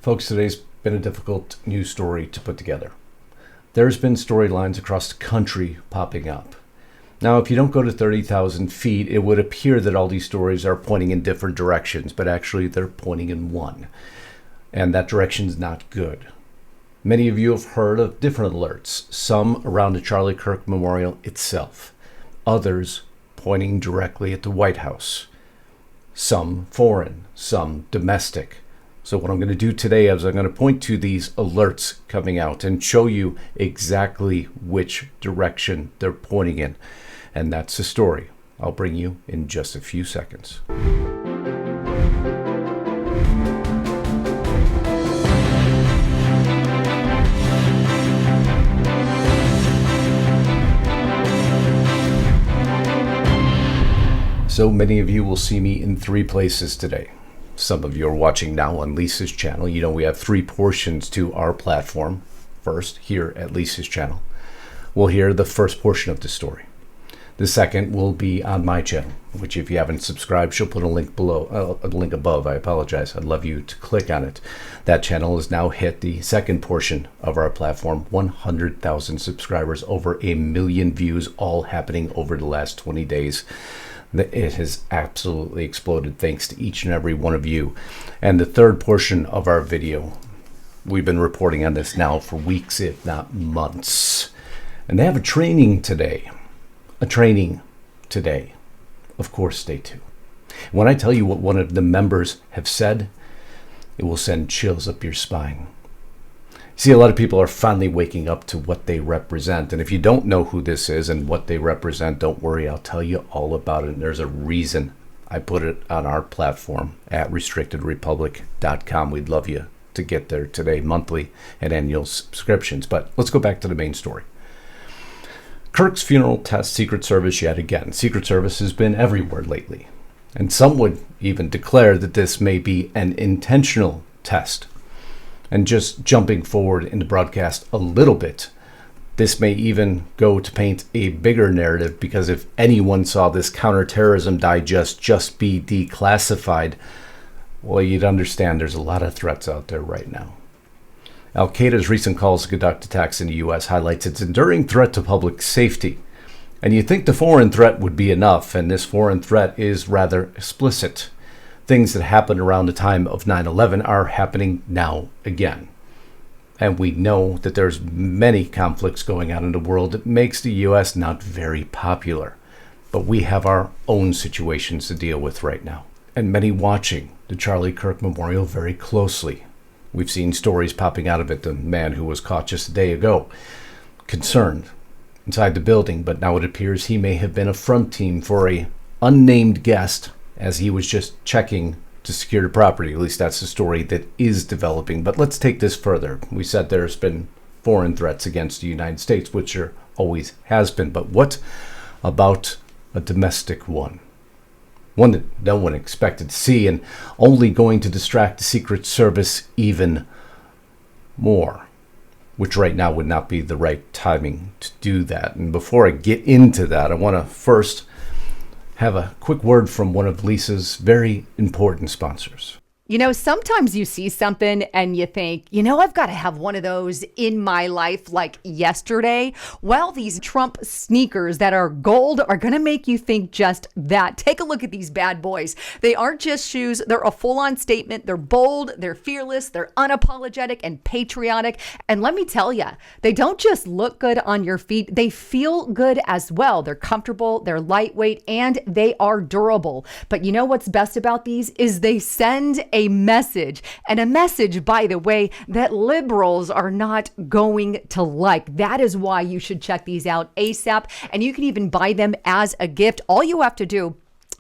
Folks, today's been a difficult news story to put together. There's been storylines across the country popping up. Now, if you don't go to 30,000 feet, it would appear that all these stories are pointing in different directions, but actually they're pointing in one. And that direction's not good. Many of you have heard of different alerts, some around the Charlie Kirk Memorial itself, others pointing directly at the White House, some foreign, some domestic. So what I'm going to do today is I'm going to point to these alerts coming out and show you exactly which direction they're pointing in. And that's the story I'll bring you in just a few seconds. So many of you will see me in three places today. Some of you are watching now on Lisa's channel. You know, we have three portions to our platform. First, here at Lisa's channel, we'll hear the first portion of the story. The second will be on my channel, which if you haven't subscribed, she'll put a link below, a link above. I apologize. I'd love you to click on it. That channel has now hit the second portion of our platform, 100,000 subscribers, over 1 million views, all happening over the last 20 days. It has absolutely exploded thanks to each and every one of you. And the third portion of our video, we've been reporting on this now for weeks, if not months. And they have a training today. Of course, stay tuned. When I tell you what one of the members have said, it will send chills up your spine. See, a lot of people are finally waking up to what they represent. And if you don't know who this is and what they represent, don't worry, I'll tell you all about it. And there's a reason I put it on our platform at restrictedrepublic.com. We'd love you to get there today, monthly and annual subscriptions. But let's go back to the main story. Kirk's funeral tests Secret Service yet again. Secret Service has been everywhere lately. And some would even declare that this may be an intentional test. And just jumping forward in the broadcast a little bit, this may even go to paint a bigger narrative, because if anyone saw this counterterrorism digest just be declassified, well, you'd understand there's a lot of threats out there right now. Al-Qaeda's recent calls to conduct attacks in the U.S. highlights its enduring threat to public safety. And you'd think the foreign threat would be enough, and this foreign threat is rather explicit. Things that happened around the time of 9/11 are happening now again. And we know that there's many conflicts going on in the world that makes the U.S. not very popular. But we have our own situations to deal with right now. And many watching the Charlie Kirk Memorial very closely. We've seen stories popping out of it. The man who was caught just a day ago, concerned inside the building, but now it appears he may have been a front team for a unnamed guest as he was just checking to secure the property. At least that's the story that is developing. But let's take this further. We said there's been foreign threats against the United States, which there always has been. But what about a domestic one? One that no one expected to see, and only going to distract the Secret Service even more, which right now would not be the right timing to do that. And before I get into that, I want to first have a quick word from one of Lisa's very important sponsors. You know, sometimes you see something and you think, you know, I've got to have one of those in my life like yesterday. Well, these Trump sneakers that are gold are going to make you think just that. Take a look at these bad boys. They aren't just shoes. They're a full-on statement. They're bold. They're fearless. They're unapologetic and patriotic. And let me tell you, they don't just look good on your feet. They feel good as well. They're comfortable. They're lightweight, and they are durable. But you know what's best about these is they send a message, and a message, by the way, that liberals are not going to like. That is why you should check these out ASAP, and you can even buy them as a gift. All you have to do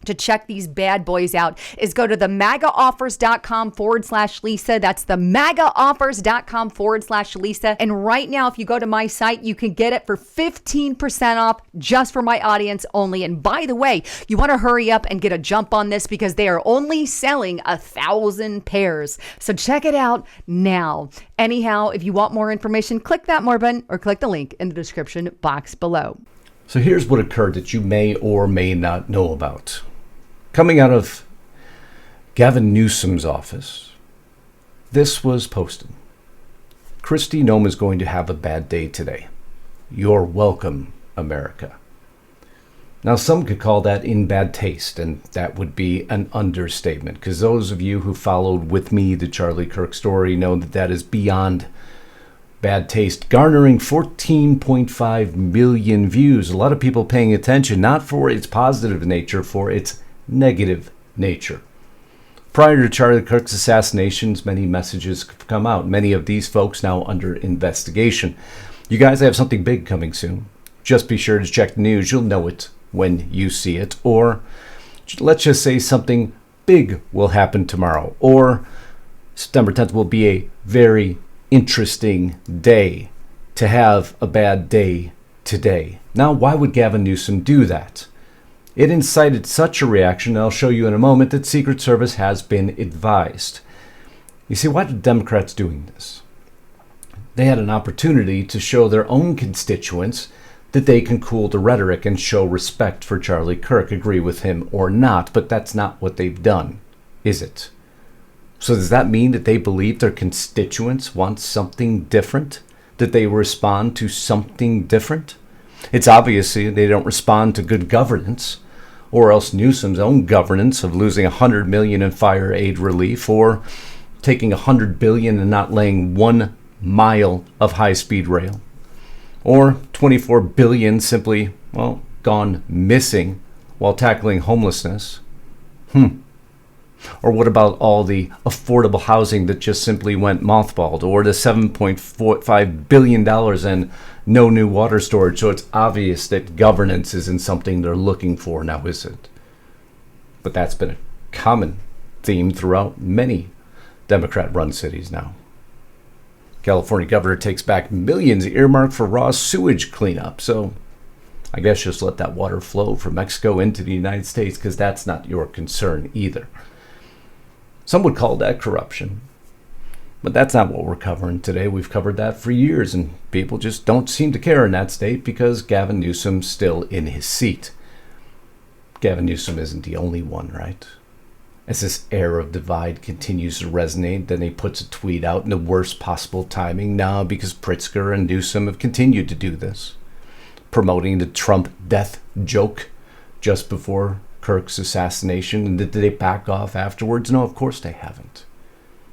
to check these bad boys out is go to the MAGAoffers.com/Lisa. That's the MAGAoffers.com/Lisa. And right now, if you go to my site, you can get it for 15% off just for my audience only. And by the way, you want to hurry up and get a jump on this because they are only selling 1,000 pairs. So check it out now. Anyhow, if you want more information, click that more button or click the link in the description box below. So here's what occurred that you may or may not know about. Coming out of Gavin Newsom's office, This was posted. Kristi Noem is going to have a bad day today. You're welcome, America. Now, some could call that in bad taste, and that would be an understatement, because those of you who followed with me the Charlie Kirk story know that that is beyond bad taste, garnering 14.5 million views. A lot of people paying attention, not for its positive nature, for its negative nature. Prior to Charlie Kirk's assassinations, many messages have come out. Many of these folks now under investigation. You guys have something big coming soon. Just be sure to check the news. You'll know it when you see it. Or let's just say something big will happen tomorrow. Or September 10th will be a very interesting day. To have a bad day today. Now, why would Gavin Newsom do that? It incited such a reaction, and I'll show you in a moment, that Secret Service has been advised. You see, why are Democrats doing this? They had an opportunity to show their own constituents that they can cool the rhetoric and show respect for Charlie Kirk, agree with him or not, but that's not what they've done, is it? So does that mean that they believe their constituents want something different? That they respond to something different? It's obviously they don't respond to good governance, or else Newsom's own governance of losing $100 million in fire aid relief, or taking $100 billion and not laying 1 mile of high-speed rail, or $24 billion simply, gone missing while tackling homelessness. Or what about all the affordable housing that just simply went mothballed, or the $7.45 billion and no new water storage? So it's obvious that governance isn't something they're looking for now, is it? But that's been a common theme throughout many Democrat-run cities now. California governor takes back millions earmarked for raw sewage cleanup. So I guess just let that water flow from Mexico into the United States, because that's not your concern either. Some would call that corruption. But that's not what we're covering today. We've covered that for years, and people just don't seem to care in that state because Gavin Newsom's still in his seat. Gavin Newsom isn't the only one, right? As this air of divide continues to resonate, then he puts a tweet out in the worst possible timing now, because Pritzker and Newsom have continued to do this, promoting the Trump death joke just before Kirk's assassination. And did they back off afterwards? No, of course they haven't.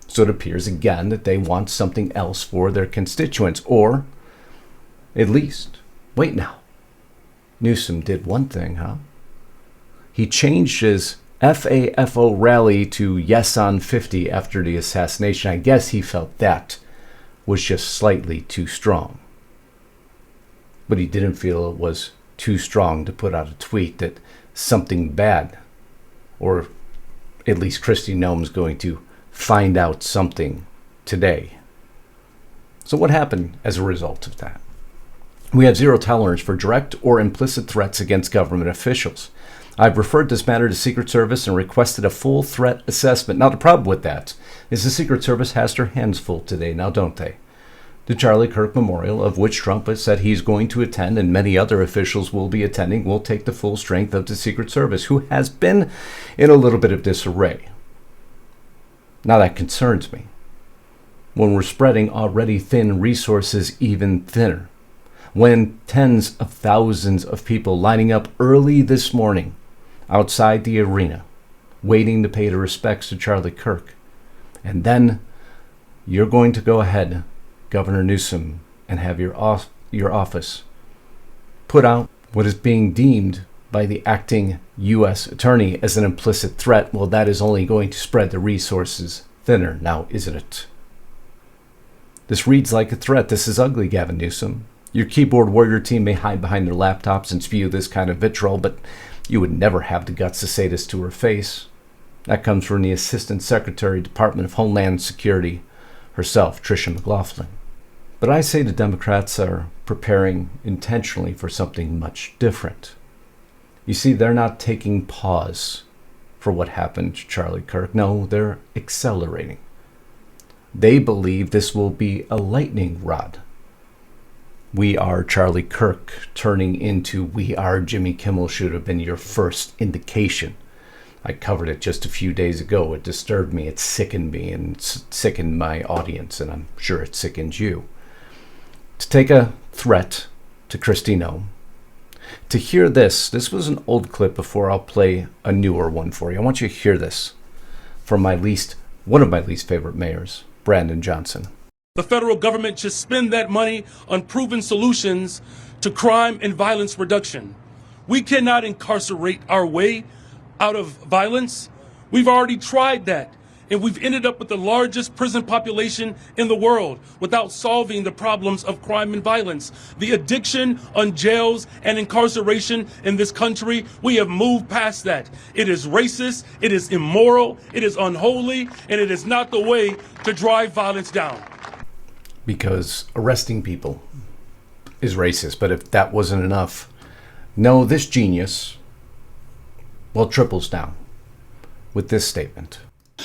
So it appears again that they want something else for their constituents, or at least, wait now, Newsom did one thing, huh? He changed his FAFO rally to Yes on 50 after the assassination. I guess he felt that was just slightly too strong. But he didn't feel it was too strong to put out a tweet that something bad, or at least Kristi Noem's going to find out something today. So what happened as a result of that? We have zero tolerance for direct or implicit threats against government officials. I've referred this matter to Secret Service and requested a full threat assessment. Now, the problem with that is the Secret Service has their hands full today, now don't they? The Charlie Kirk Memorial, of which Trump has said he's going to attend and many other officials will be attending, will take the full strength of the Secret Service, who has been in a little bit of disarray. Now that concerns me. When we're spreading already thin resources even thinner, when tens of thousands of people lining up early this morning outside the arena, waiting to pay the respects to Charlie Kirk, and then you're going to go ahead, Governor Newsom, and have your office put out what is being deemed by the acting U.S. attorney as an implicit threat. Well, that is only going to spread the resources thinner now, isn't it? This reads like a threat. This is ugly, Gavin Newsom. Your keyboard warrior team may hide behind their laptops and spew this kind of vitriol, but you would never have the guts to say this to her face. That comes from the Assistant Secretary, Department of Homeland Security herself, Tricia McLaughlin. But I say the Democrats are preparing intentionally for something much different. You see, they're not taking pause for what happened to Charlie Kirk. No, they're accelerating. They believe this will be a lightning rod. We Are Charlie Kirk turning into We Are Jimmy Kimmel should have been your first indication I covered it just a few days ago. It disturbed me, it sickened me, and sickened my audience, and I'm sure it sickened you. To take a threat to Kristi Noem, to hear this was an old clip before. I'll play a newer one for you. I want you to hear this from one of my least favorite mayors, Brandon Johnson. The federal government should spend that money on proven solutions to crime and violence reduction. We cannot incarcerate our way out of violence. We've already tried that, and we've ended up with the largest prison population in the world without solving the problems of crime and violence. The addiction on jails and incarceration in this country, we have moved past that. It is racist, it is immoral, it is unholy, and it is not the way to drive violence down. Because arresting people is racist, but if that wasn't enough, no, this genius, well, triples down with this statement.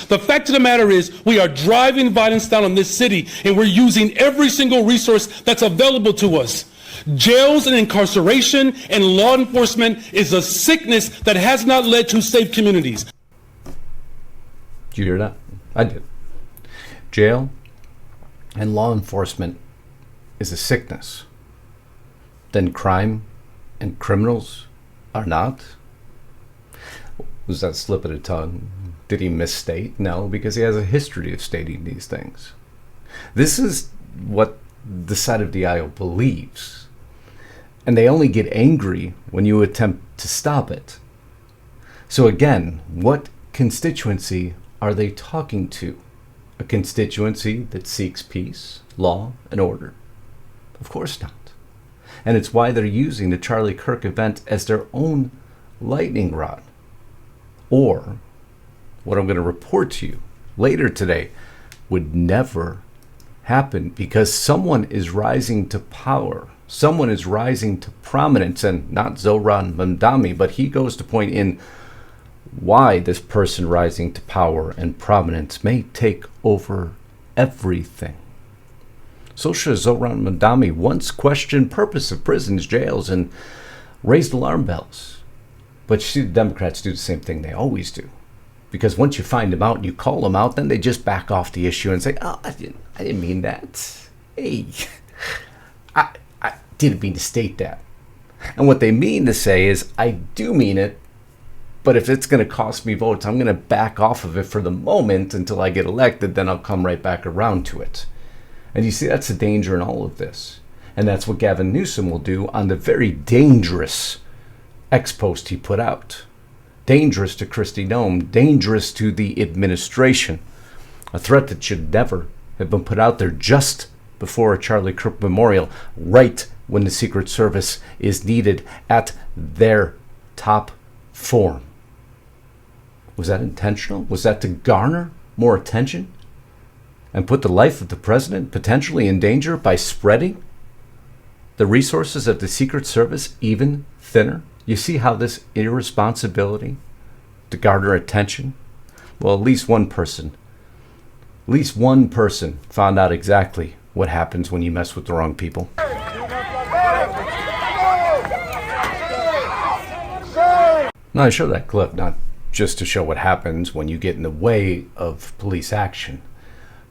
The fact of the matter is we are driving violence down in this city, and we're using every single resource that's available to us. Jails and incarceration and law enforcement is a sickness that has not led to safe communities. Did you hear that? I did. Jail and law enforcement is a sickness. Then crime and criminals are not? Was that a slip of the tongue? Did he misstate? No, because he has a history of stating these things. This is what the side of the aisle believes. And they only get angry when you attempt to stop it. So again, what constituency are they talking to? A constituency that seeks peace, law, and order? Of course not. And it's why they're using the Charlie Kirk event as their own lightning rod. Or what I'm going to report to you later today would never happen, because someone is rising to power. Someone is rising to prominence, and not Zoran Mamdani, but he goes to point in why this person rising to power and prominence may take over everything. Social Zoran Mamdani once questioned purpose of prisons, jails, and raised alarm bells. But you see, the Democrats do the same thing they always do. Because once you find them out and you call them out, then they just back off the issue and say, oh, I didn't mean that. Hey, I didn't mean to state that. And what they mean to say is, I do mean it, but if it's going to cost me votes, I'm going to back off of it for the moment until I get elected, then I'll come right back around to it. And you see, that's the danger in all of this. And that's what Gavin Newsom will do on the very dangerous ex-post he put out. Dangerous to Kristi Noem, dangerous to the administration. A threat that should never have been put out there just before a Charlie Kirk memorial, right when the Secret Service is needed at their top form. Was that intentional? Was that to garner more attention and put the life of the president potentially in danger by spreading the resources of the Secret Service even thinner? You see how this irresponsibility to garner attention? Well, at least one person found out exactly what happens when you mess with the wrong people. Now, I show that clip not just to show what happens when you get in the way of police action,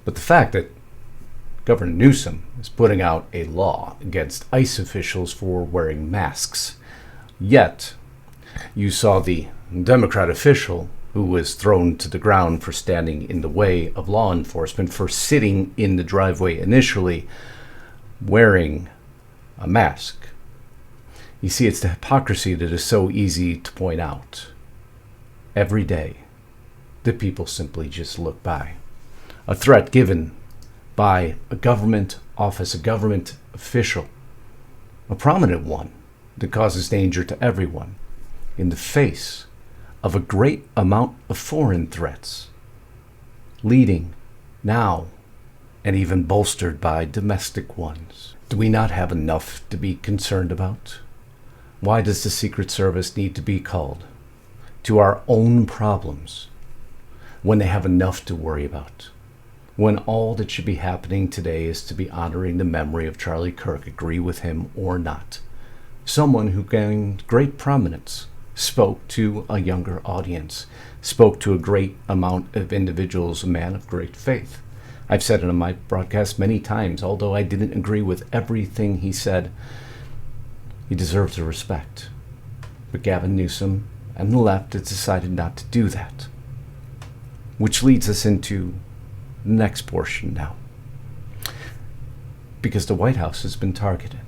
but the fact that Governor Newsom is putting out a law against ICE officials for wearing masks. Yet, you saw the Democrat official who was thrown to the ground for standing in the way of law enforcement, for sitting in the driveway initially, wearing a mask. You see, it's the hypocrisy that is so easy to point out. Every day, the people simply just look by. A threat given by a government office, a government official, a prominent one, that causes danger to everyone, in the face of a great amount of foreign threats, leading now and even bolstered by domestic ones. Do we not have enough to be concerned about? Why does the Secret Service need to be called to our own problems when they have enough to worry about? When all that should be happening today is to be honoring the memory of Charlie Kirk, agree with him or not. Someone who gained great prominence, spoke to a younger audience, spoke to a great amount of individuals, a man of great faith. I've said it on my broadcast many times, although I didn't agree with everything he said, he deserves the respect. But Gavin Newsom and the left has decided not to do that. Which leads us into the next portion now. Because the White House has been targeted.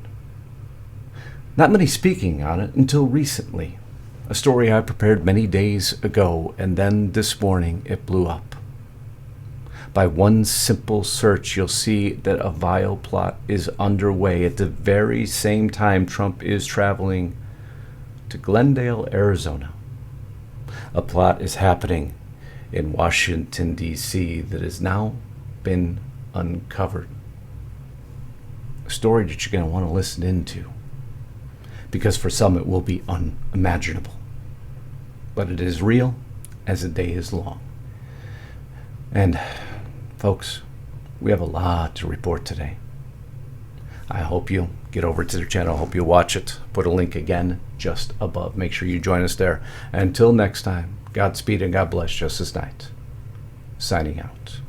Not many speaking on it until recently. A story I prepared many days ago, and then this morning it blew up. By one simple search, you'll see that a vile plot is underway at the very same time Trump is traveling to Glendale, Arizona. A plot is happening in Washington, D.C. that has now been uncovered. A story that you're going to want to listen into, because for some it will be unimaginable. But it is real as the day is long. And folks, we have a lot to report today. I hope you'll get over to their channel. I hope you'll watch it. Put a link again just above. Make sure you join us there. Until next time, Godspeed and God bless Justice Knight. Signing out.